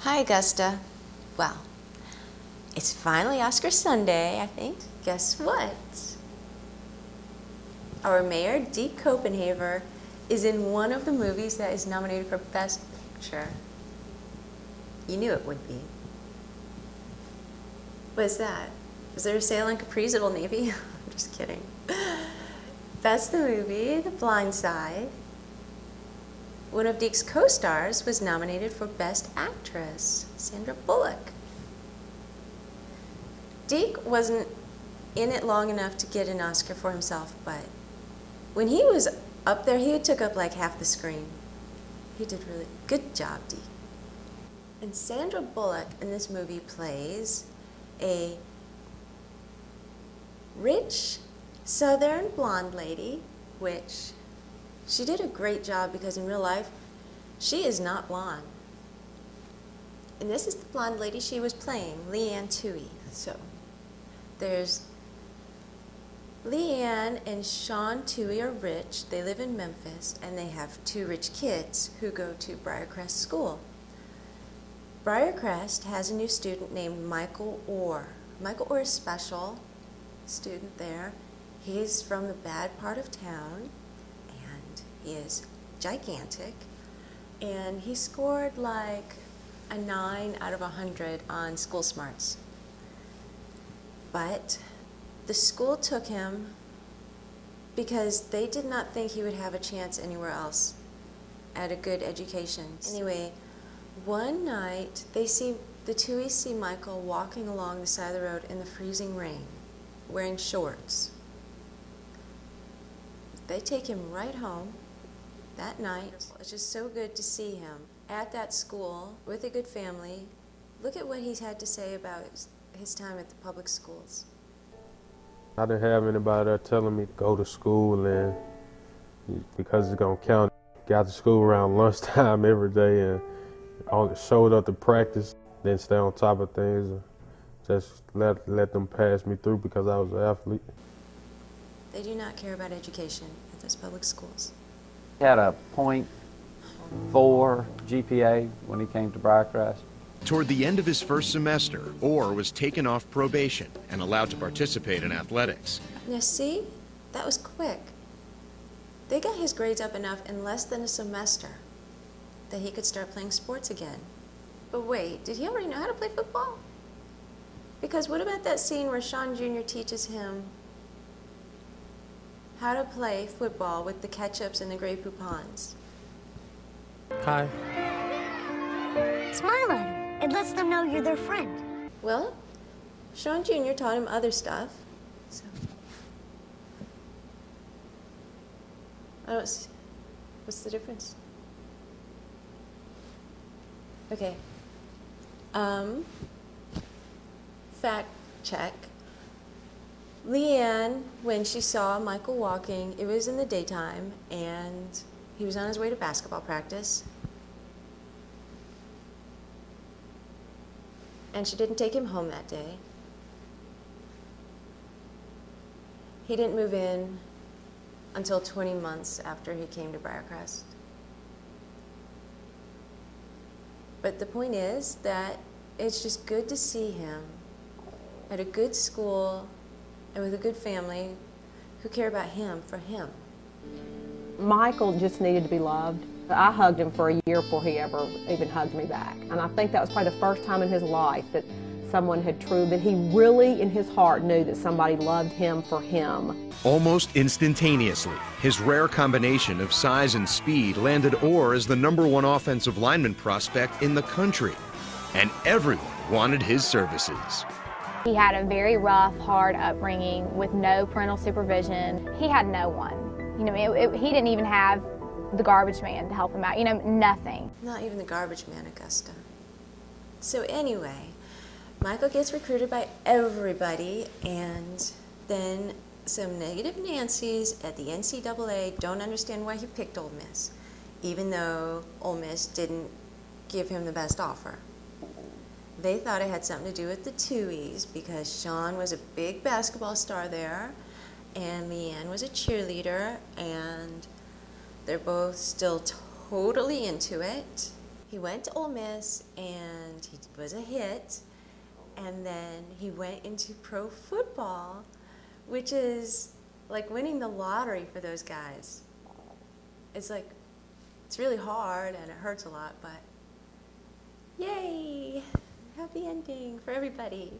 Hi, Augusta. Well, it's finally Oscar Sunday, I think. Guess what? Our mayor, Deke Copenhaver, is in one of the movies that is nominated for Best Picture. You knew it would be. What is that? Is there a sale on Capri's at Old Navy? I'm just kidding. That's the movie, The Blind Side. One of Deke's co-stars was nominated for Best Actress, Sandra Bullock. Deke wasn't in it long enough to get an Oscar for himself, but when he was up there, he took up like half the screen. He did really good job, Deke. And Sandra Bullock in this movie plays a rich Southern blonde lady, which she did a great job because in real life, she is not blonde. And this is the blonde lady she was playing, Leanne Toohey. So there's Leanne and Sean Toohey are rich. They live in Memphis, and they have two rich kids who go to Briarcrest School. Briarcrest has a new student named Michael Orr. Michael Orr is a special student there. He's from the bad part of town, and he is gigantic. And he scored like a 9 out of 100 on School Smarts. But the school took him because they did not think he would have a chance anywhere else at a good education. Anyway, one night the Tooheys see Michael walking along the side of the road in the freezing rain, wearing shorts. They take him right home that night. It's just so good to see him at that school with a good family. Look at what he's had to say about his time at the public schools. I didn't have anybody there telling me to go to school, and because it's going to count. Got to school around lunchtime every day and only showed up to practice, didn't stay on top of things, and just let them pass me through because I was an athlete. They do not care about education at those public schools. He had a .4 GPA when he came to Briarcrest. Toward the end of his first semester, Orr was taken off probation and allowed to participate in athletics. Now see, that was quick. They got his grades up enough in less than a semester that he could start playing sports again. But wait, did he already know how to play football? Because what about that scene where Sean Jr. teaches him how to play football with the ketchups and the Grey Poupons? Hi. Smile at him. It lets them know you're their friend. Well, Sean Jr. taught him other stuff. So I don't see. What's the difference? Okay. Fact check. Leanne, when she saw Michael walking, it was in the daytime, and he was on his way to basketball practice. And she didn't take him home that day. He didn't move in until 20 months after he came to Briarcrest. But the point is that it's just good to see him at a good school and with a good family who care about him for him. Michael just needed to be loved. I hugged him for a year before he ever even hugged me back. And I think that was probably the first time in his life that someone had that he really in his heart knew that somebody loved him for him. Almost instantaneously, his rare combination of size and speed landed Orr as the #1 offensive lineman prospect in the country. And everyone wanted his services. He had a very rough, hard upbringing with no parental supervision. He had no one. You know, he didn't even have the garbage man to help him out. You know, nothing. Not even the garbage man, Augusta. So anyway, Michael gets recruited by everybody, and then some negative Nancys at the NCAA don't understand why he picked Ole Miss, even though Ole Miss didn't give him the best offer. They thought it had something to do with the Tooheys because Sean was a big basketball star there and Leanne was a cheerleader, and they're both still totally into it. He went to Ole Miss, and he was a hit, and then he went into pro football, which is like winning the lottery for those guys. It's like, it's really hard, and it hurts a lot, but yay! Happy ending for everybody.